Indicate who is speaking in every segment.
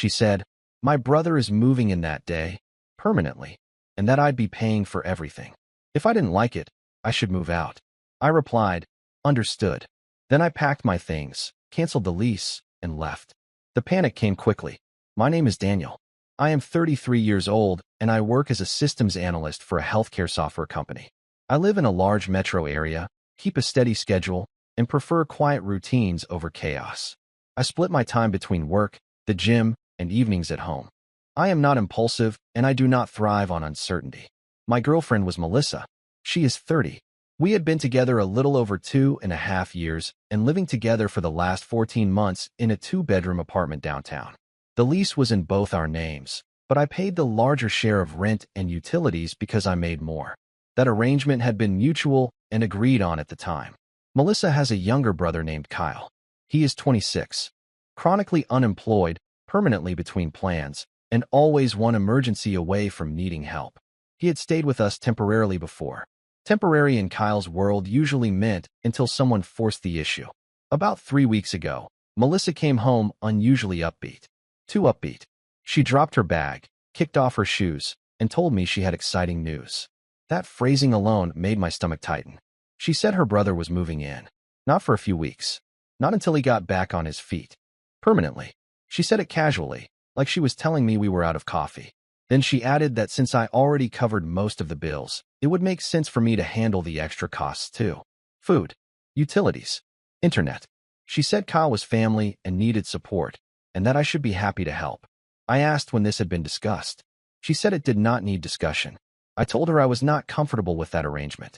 Speaker 1: She said, "My brother is moving in that day, permanently, and that I'd be paying for everything. If I didn't like it, I should move out." I replied, "Understood." Then I packed my things, canceled the lease, and left. The panic came quickly. My name is Daniel. I am 33 years old, and I work as a systems analyst for a healthcare software company. I live in a large metro area, keep a steady schedule, and prefer quiet routines over chaos. I split my time between work, the gym, and evenings at home. I am not impulsive, and I do not thrive on uncertainty. My girlfriend was Melissa. She is 30. We had been together a little over 2.5 years and living together for the last 14 months in a 2-bedroom apartment downtown. The lease was in both our names, but I paid the larger share of rent and utilities because I made more. That arrangement had been mutual and agreed on at the time. Melissa has a younger brother named Kyle. He is 26, chronically unemployed, permanently between plans, and always one emergency away from needing help. He had stayed with us temporarily before. Temporary in Kyle's world usually meant until someone forced the issue. About 3 weeks ago, Melissa came home unusually upbeat. Too upbeat. She dropped her bag, kicked off her shoes, and told me she had exciting news. That phrasing alone made my stomach tighten. She said her brother was moving in. Not for a few weeks. Not until he got back on his feet. Permanently. She said it casually, like she was telling me we were out of coffee. Then she added that since I already covered most of the bills, it would make sense for me to handle the extra costs too. Food, utilities, internet. She said Kyle was family and needed support, and that I should be happy to help. I asked when this had been discussed. She said it did not need discussion. I told her I was not comfortable with that arrangement.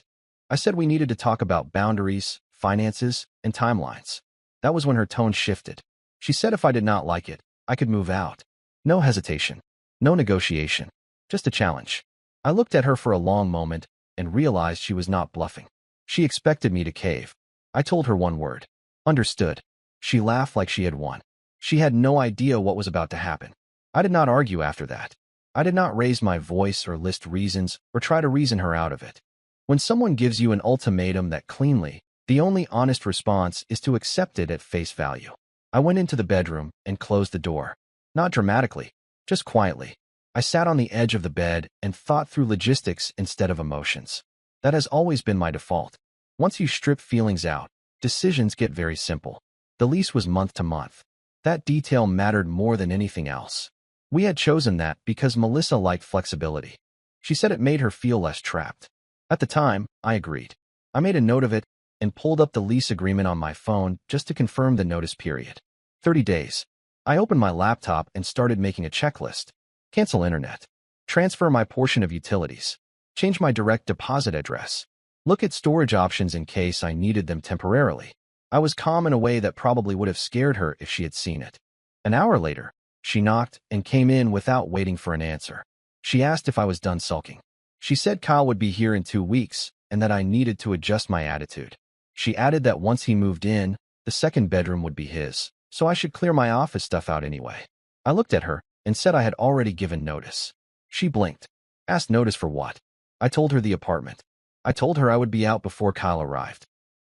Speaker 1: I said we needed to talk about boundaries, finances, and timelines. That was when her tone shifted. She said if I did not like it, I could move out. No hesitation. No negotiation. Just a challenge. I looked at her for a long moment and realized she was not bluffing. She expected me to cave. I told her one word. Understood. She laughed like she had won. She had no idea what was about to happen. I did not argue after that. I did not raise my voice or list reasons or try to reason her out of it. When someone gives you an ultimatum that cleanly, the only honest response is to accept it at face value. I went into the bedroom and closed the door. Not dramatically, just quietly. I sat on the edge of the bed and thought through logistics instead of emotions. That has always been my default. Once you strip feelings out, decisions get very simple. The lease was month to month. That detail mattered more than anything else. We had chosen that because Melissa liked flexibility. She said it made her feel less trapped. At the time, I agreed. I made a note of it and pulled up the lease agreement on my phone just to confirm the notice period. 30 days. I opened my laptop and started making a checklist. Cancel internet. Transfer my portion of utilities. Change my direct deposit address. Look at storage options in case I needed them temporarily. I was calm in a way that probably would have scared her if she had seen it. An hour later, she knocked and came in without waiting for an answer. She asked if I was done sulking. She said Kyle would be here in 2 weeks and that I needed to adjust my attitude. She added that once he moved in, the second bedroom would be his, so I should clear my office stuff out anyway. I looked at her and said I had already given notice. She blinked. Asked notice for what? I told her the apartment. I told her I would be out before Kyle arrived.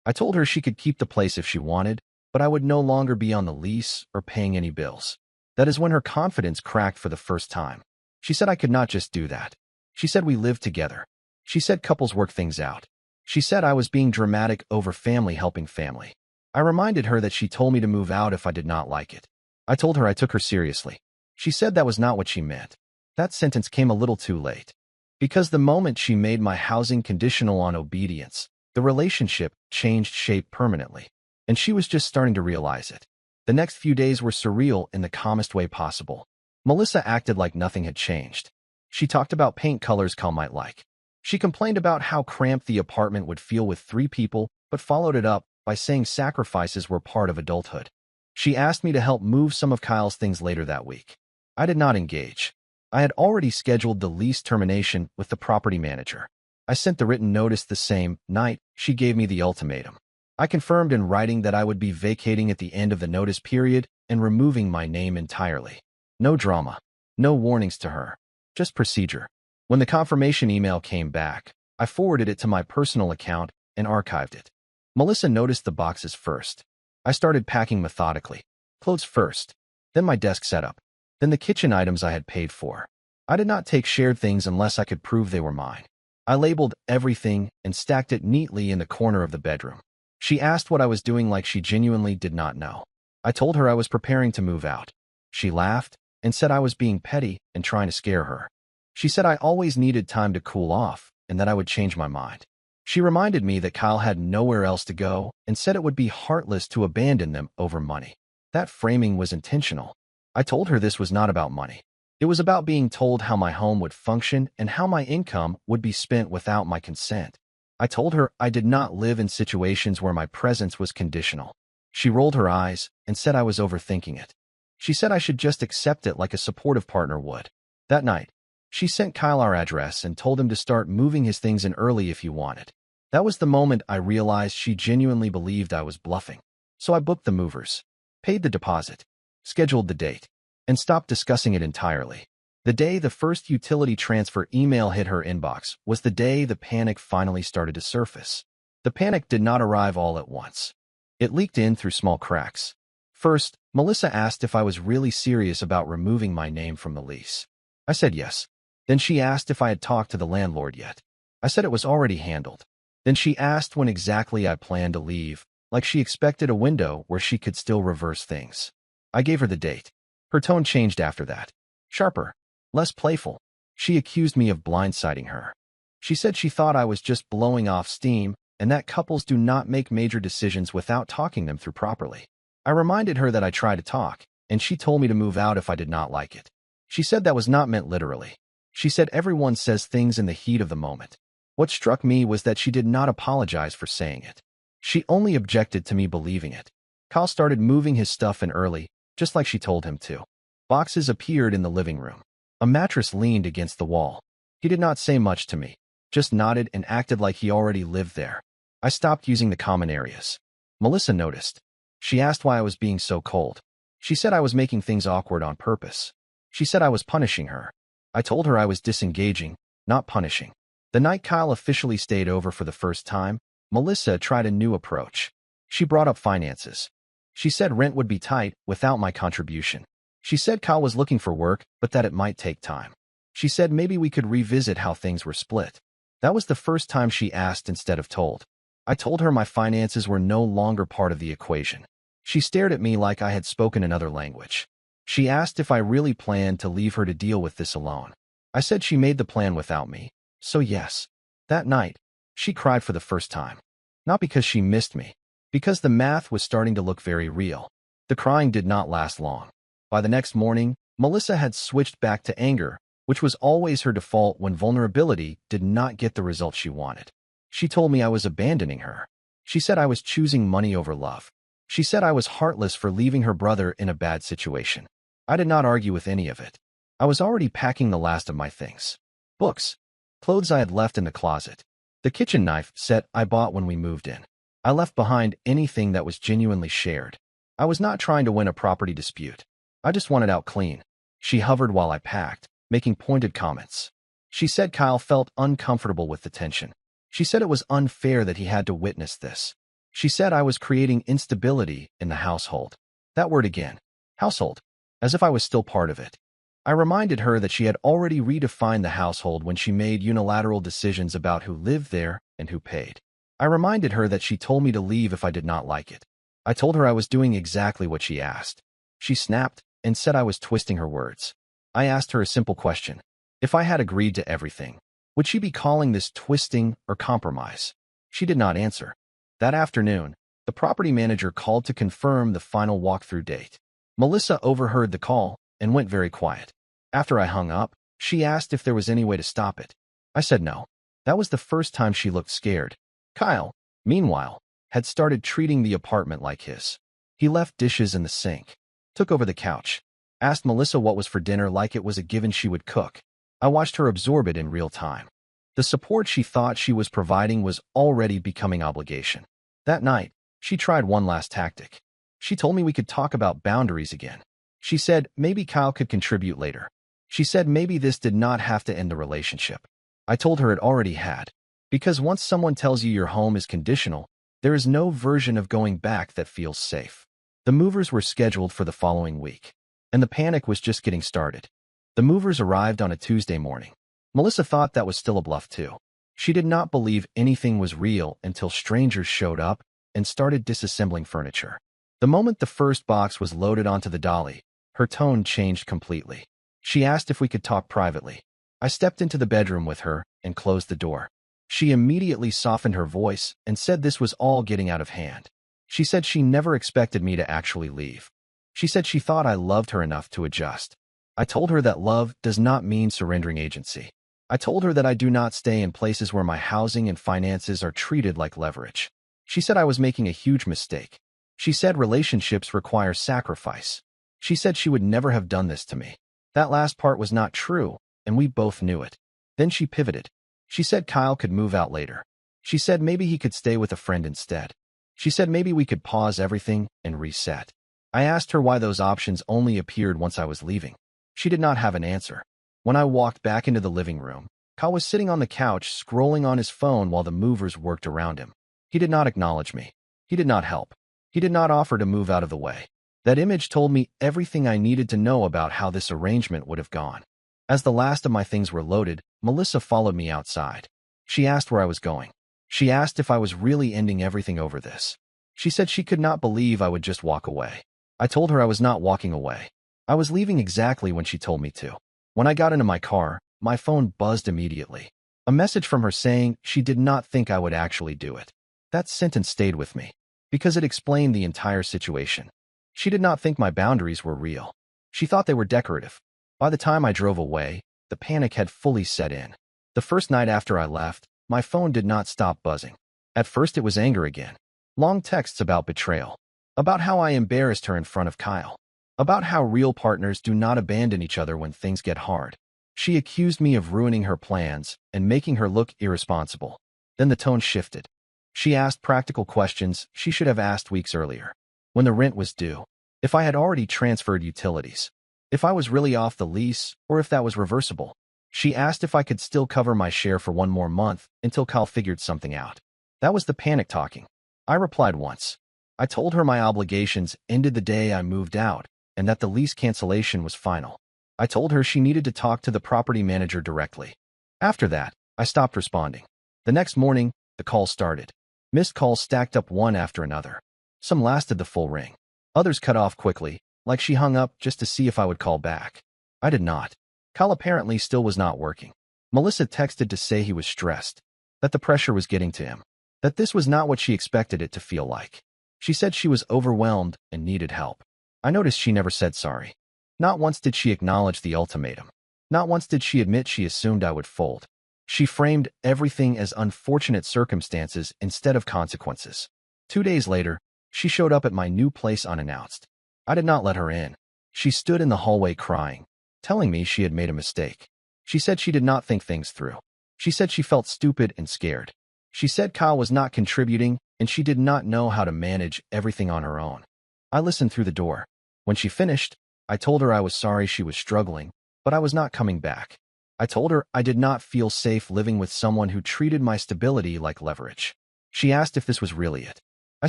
Speaker 1: I told her she could keep the place if she wanted, but I would no longer be on the lease or paying any bills. That is when her confidence cracked for the first time. She said I could not just do that. She said we lived together. She said couples work things out. She said I was being dramatic over family helping family. I reminded her that she told me to move out if I did not like it. I told her I took her seriously. She said that was not what she meant. That sentence came a little too late. Because the moment she made my housing conditional on obedience, the relationship changed shape permanently, and she was just starting to realize it. The next few days were surreal in the calmest way possible. Melissa acted like nothing had changed. She talked about paint colors Kyle might like. She complained about how cramped the apartment would feel with 3 people, but followed it up by saying sacrifices were part of adulthood. She asked me to help move some of Kyle's things later that week. I did not engage. I had already scheduled the lease termination with the property manager. I sent the written notice the same night she gave me the ultimatum. I confirmed in writing that I would be vacating at the end of the notice period and removing my name entirely. No drama. No warnings to her. Just procedure. When the confirmation email came back, I forwarded it to my personal account and archived it. Melissa noticed the boxes first. I started packing methodically. Clothes first. Then my desk setup. then the kitchen items I had paid for. I did not take shared things unless I could prove they were mine. I labeled everything and stacked it neatly in the corner of the bedroom. She asked what I was doing like she genuinely did not know. I told her I was preparing to move out. She laughed and said I was being petty and trying to scare her. She said I always needed time to cool off and that I would change my mind. She reminded me that Kyle had nowhere else to go and said it would be heartless to abandon them over money. That framing was intentional. I told her this was not about money. It was about being told how my home would function and how my income would be spent without my consent. I told her I did not live in situations where my presence was conditional. She rolled her eyes and said I was overthinking it. She said I should just accept it like a supportive partner would. That night, she sent Kyle our address and told him to start moving his things in early if he wanted. That was the moment I realized she genuinely believed I was bluffing. So I booked the movers, paid the deposit, scheduled the date, and stopped discussing it entirely. The day the first utility transfer email hit her inbox was the day the panic finally started to surface. The panic did not arrive all at once. It leaked in through small cracks. First, Melissa asked if I was really serious about removing my name from the lease. I said yes. Then she asked if I had talked to the landlord yet. I said it was already handled. Then she asked when exactly I planned to leave, like she expected a window where she could still reverse things. I gave her the date. Her tone changed after that. Sharper, less playful. She accused me of blindsiding her. She said she thought I was just blowing off steam and that couples do not make major decisions without talking them through properly. I reminded her that I tried to talk, and she told me to move out if I did not like it. She said that was not meant literally. She said everyone says things in the heat of the moment. What struck me was that she did not apologize for saying it. She only objected to me believing it. Kyle started moving his stuff in early, just like she told him to. Boxes appeared in the living room. A mattress leaned against the wall. He did not say much to me, just nodded and acted like he already lived there. I stopped using the common areas. Melissa noticed. She asked why I was being so cold. She said I was making things awkward on purpose. She said I was punishing her. I told her I was disengaging, not punishing. The night Kyle officially stayed over for the first time, Melissa tried a new approach. She brought up finances. She said rent would be tight without my contribution. She said Kyle was looking for work, but that it might take time. She said maybe we could revisit how things were split. That was the first time she asked instead of told. I told her my finances were no longer part of the equation. She stared at me like I had spoken another language. She asked if I really planned to leave her to deal with this alone. I said she made the plan without me, so yes. That night, she cried for the first time. Not because she missed me, because the math was starting to look very real. The crying did not last long. By the next morning, Melissa had switched back to anger, which was always her default when vulnerability did not get the result she wanted. She told me I was abandoning her. She said I was choosing money over love. She said I was heartless for leaving her brother in a bad situation. I did not argue with any of it. I was already packing the last of my things. Books, clothes I had left in the closet, the kitchen knife set I bought when we moved in. I left behind anything that was genuinely shared. I was not trying to win a property dispute. I just wanted out clean. She hovered while I packed, making pointed comments. She said Kyle felt uncomfortable with the tension. She said it was unfair that he had to witness this. She said I was creating instability in the household. That word again. Household. As if I was still part of it. I reminded her that she had already redefined the household when she made unilateral decisions about who lived there and who paid. I reminded her that she told me to leave if I did not like it. I told her I was doing exactly what she asked. She snapped and said I was twisting her words. I asked her a simple question. If I had agreed to everything, would she be calling this twisting or compromise? She did not answer. That afternoon, the property manager called to confirm the final walkthrough date. Melissa overheard the call and went very quiet. After I hung up, she asked if there was any way to stop it. I said no. That was the first time she looked scared. Kyle, meanwhile, had started treating the apartment like his. He left dishes in the sink, took over the couch, asked Melissa what was for dinner like it was a given she would cook. I watched her absorb it in real time. The support she thought she was providing was already becoming obligation. That night, she tried one last tactic. She told me we could talk about boundaries again. She said maybe Kyle could contribute later. She said maybe this did not have to end the relationship. I told her it already had. Because once someone tells you your home is conditional, there is no version of going back that feels safe. The movers were scheduled for the following week. and the panic was just getting started. The movers arrived on a Tuesday morning. Melissa thought that was still a bluff too. She did not believe anything was real until strangers showed up and started disassembling furniture. The moment the first box was loaded onto the dolly, her tone changed completely. She asked if we could talk privately. I stepped into the bedroom with her and closed the door. She immediately softened her voice and said this was all getting out of hand. She said she never expected me to actually leave. She said she thought I loved her enough to adjust. I told her that love does not mean surrendering agency. I told her that I do not stay in places where my housing and finances are treated like leverage. She said I was making a huge mistake. She said relationships require sacrifice. She said she would never have done this to me. That last part was not true, and we both knew it. Then she pivoted. She said Kyle could move out later. She said maybe he could stay with a friend instead. She said maybe we could pause everything and reset. I asked her why those options only appeared once I was leaving. She did not have an answer. When I walked back into the living room, Kyle was sitting on the couch scrolling on his phone while the movers worked around him. He did not acknowledge me. He did not help. He did not offer to move out of the way. That image told me everything I needed to know about how this arrangement would have gone. As the last of my things were loaded, Melissa followed me outside. She asked where I was going. She asked if I was really ending everything over this. She said she could not believe I would just walk away. I told her I was not walking away. I was leaving exactly when she told me to. When I got into my car, my phone buzzed immediately. A message from her saying she did not think I would actually do it. That sentence stayed with me, because it explained the entire situation. She did not think my boundaries were real. She thought they were decorative. By the time I drove away, the panic had fully set in. The first night after I left, my phone did not stop buzzing. At first it was anger again. Long texts about betrayal. About how I embarrassed her in front of Kyle. About how real partners do not abandon each other when things get hard. She accused me of ruining her plans and making her look irresponsible. Then the tone shifted. She asked practical questions she should have asked weeks earlier. When the rent was due. If I had already transferred utilities. If I was really off the lease, or if that was reversible. She asked if I could still cover my share for one more month until Kyle figured something out. That was the panic talking. I replied once. I told her my obligations ended the day I moved out, and that the lease cancellation was final. I told her she needed to talk to the property manager directly. After that, I stopped responding. The next morning, the calls started. Missed calls stacked up one after another. Some lasted the full ring. Others cut off quickly, like she hung up just to see if I would call back. I did not. Kyle apparently still was not working. Melissa texted to say he was stressed, that the pressure was getting to him, that this was not what she expected it to feel like. She said she was overwhelmed and needed help. I noticed she never said sorry. Not once did she acknowledge the ultimatum. Not once did she admit she assumed I would fold. She framed everything as unfortunate circumstances instead of consequences. 2 days later, she showed up at my new place unannounced. I did not let her in. She stood in the hallway crying, telling me she had made a mistake. She said she did not think things through. She said she felt stupid and scared. She said Kyle was not contributing and she did not know how to manage everything on her own. I listened through the door. When she finished, I told her I was sorry she was struggling, but I was not coming back. I told her I did not feel safe living with someone who treated my stability like leverage. She asked if this was really it. I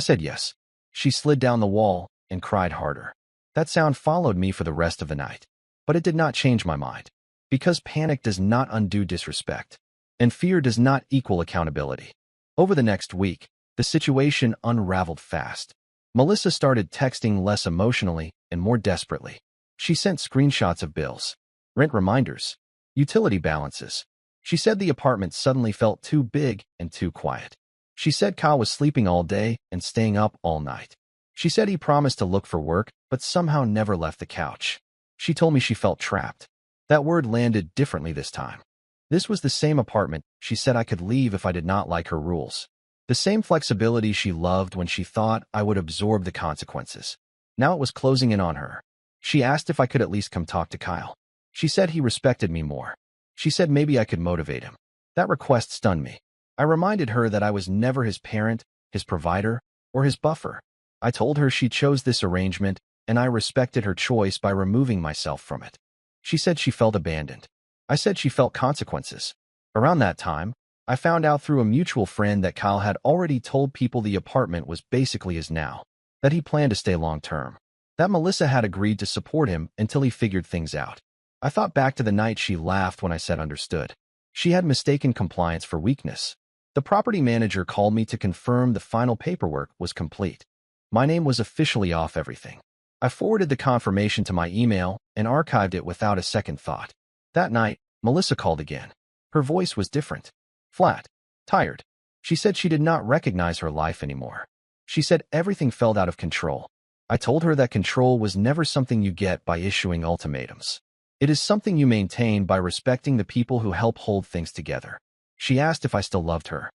Speaker 1: said yes. She slid down the wall and cried harder. That sound followed me for the rest of the night. But it did not change my mind. Because panic does not undo disrespect. And fear does not equal accountability. Over the next week, the situation unraveled fast. Melissa started texting less emotionally and more desperately. She sent screenshots of bills, rent reminders, utility balances. She said the apartment suddenly felt too big and too quiet. She said Kyle was sleeping all day and staying up all night. She said he promised to look for work, but somehow never left the couch. She told me she felt trapped. That word landed differently this time. This was the same apartment she said I could leave if I did not like her rules. The same flexibility she loved when she thought I would absorb the consequences. Now it was closing in on her. She asked if I could at least come talk to Kyle. She said he respected me more. She said maybe I could motivate him. That request stunned me. I reminded her that I was never his parent, his provider, or his buffer. I told her she chose this arrangement, and I respected her choice by removing myself from it. She said she felt abandoned. I said she felt consequences. Around that time, I found out through a mutual friend that Kyle had already told people the apartment was basically his now, that he planned to stay long-term. that Melissa had agreed to support him until he figured things out. I thought back to the night she laughed when I said understood. She had mistaken compliance for weakness. The property manager called me to confirm the final paperwork was complete. My name was officially off everything. I forwarded the confirmation to my email and archived it without a second thought. That night, Melissa called again. Her voice was different. Flat. Tired. She said she did not recognize her life anymore. She said everything felt out of control. I told her that control was never something you get by issuing ultimatums. It is something you maintain by respecting the people who help hold things together. She asked if I still loved her.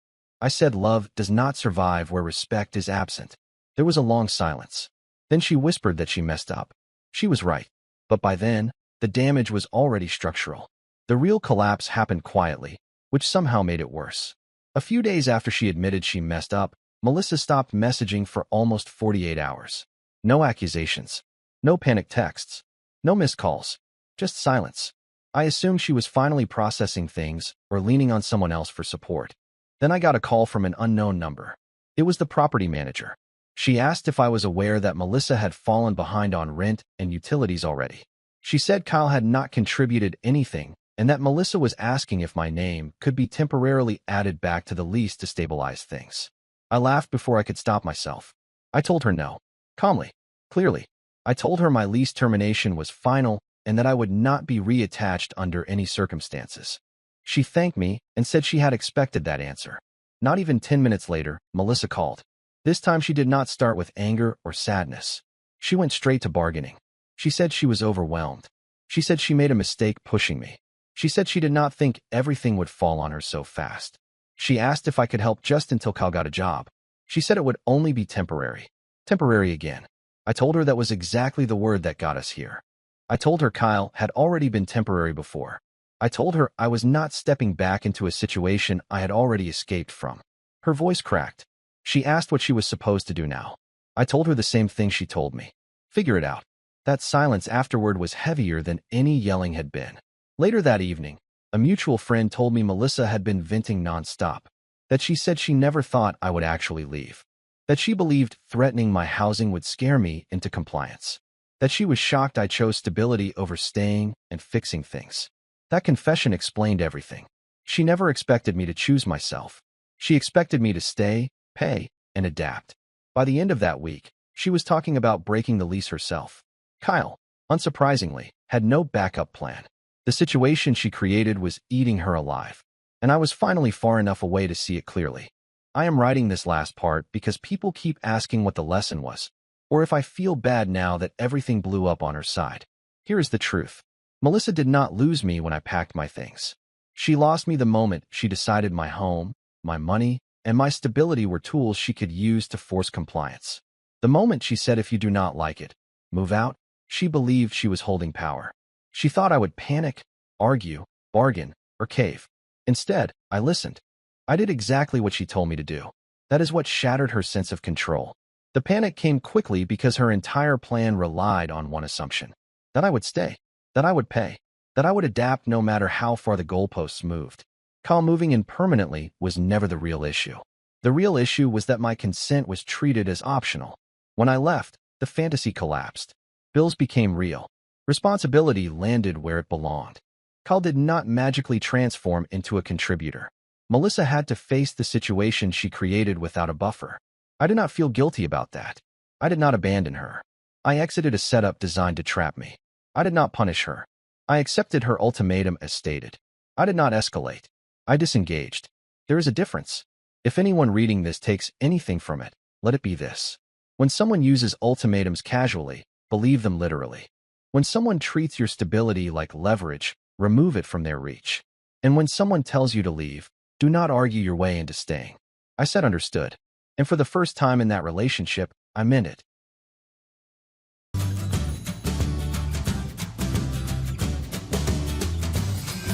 Speaker 1: I said love does not survive where respect is absent. There was a long silence. Then she whispered that she messed up. She was right. But by then, the damage was already structural. The real collapse happened quietly, which somehow made it worse. A few days after she admitted she messed up, Melissa stopped messaging for almost 48 hours. No accusations. No panic texts. No missed calls. Just silence. I assumed she was finally processing things or leaning on someone else for support. Then I got a call from an unknown number. It was the property manager. She asked if I was aware that Melissa had fallen behind on rent and utilities already. She said Kyle had not contributed anything and that Melissa was asking if my name could be temporarily added back to the lease to stabilize things. I laughed before I could stop myself. I told her no. Calmly. Clearly. I told her my lease termination was final and that I would not be reattached under any circumstances. She thanked me and said she had expected that answer. Not even 10 minutes later, Melissa called. This time she did not start with anger or sadness. She went straight to bargaining. She said she was overwhelmed. She said she made a mistake pushing me. She said she did not think everything would fall on her so fast. She asked if I could help just until Kyle got a job. She said it would only be temporary. Temporary again. I told her that was exactly the word that got us here. I told her Kyle had already been temporary before. I told her I was not stepping back into a situation I had already escaped from. Her voice cracked. She asked what she was supposed to do now. I told her the same thing she told me. Figure it out. That silence afterward was heavier than any yelling had been. Later that evening, a mutual friend told me Melissa had been venting nonstop. That she said she never thought I would actually leave. That she believed threatening my housing would scare me into compliance. That she was shocked I chose stability over staying and fixing things. That confession explained everything. She never expected me to choose myself. She expected me to stay, pay, and adapt. By the end of that week, she was talking about breaking the lease herself. Kyle, unsurprisingly, had no backup plan. The situation she created was eating her alive, and I was finally far enough away to see it clearly. I am writing this last part because people keep asking what the lesson was, or if I feel bad now that everything blew up on her side. Here is the truth. Melissa did not lose me when I packed my things. She lost me the moment she decided my home, my money, and my stability were tools she could use to force compliance. The moment she said if you do not like it, move out, she believed she was holding power. She thought I would panic, argue, bargain, or cave. Instead, I listened. I did exactly what she told me to do. That is what shattered her sense of control. The panic came quickly because her entire plan relied on one assumption. That I would stay. That I would pay. That I would adapt no matter how far the goalposts moved. Kyle moving in permanently was never the real issue. The real issue was that my consent was treated as optional. When I left, the fantasy collapsed. Bills became real. Responsibility landed where it belonged. Kyle did not magically transform into a contributor. Melissa had to face the situation she created without a buffer. I did not feel guilty about that. I did not abandon her. I exited a setup designed to trap me. I did not punish her. I accepted her ultimatum as stated. I did not escalate. I disengaged. There is a difference. If anyone reading this takes anything from it, let it be this. When someone uses ultimatums casually, believe them literally. When someone treats your stability like leverage, remove it from their reach. And when someone tells you to leave, do not argue your way into staying. I said understood. And for the first time in that relationship, I meant it.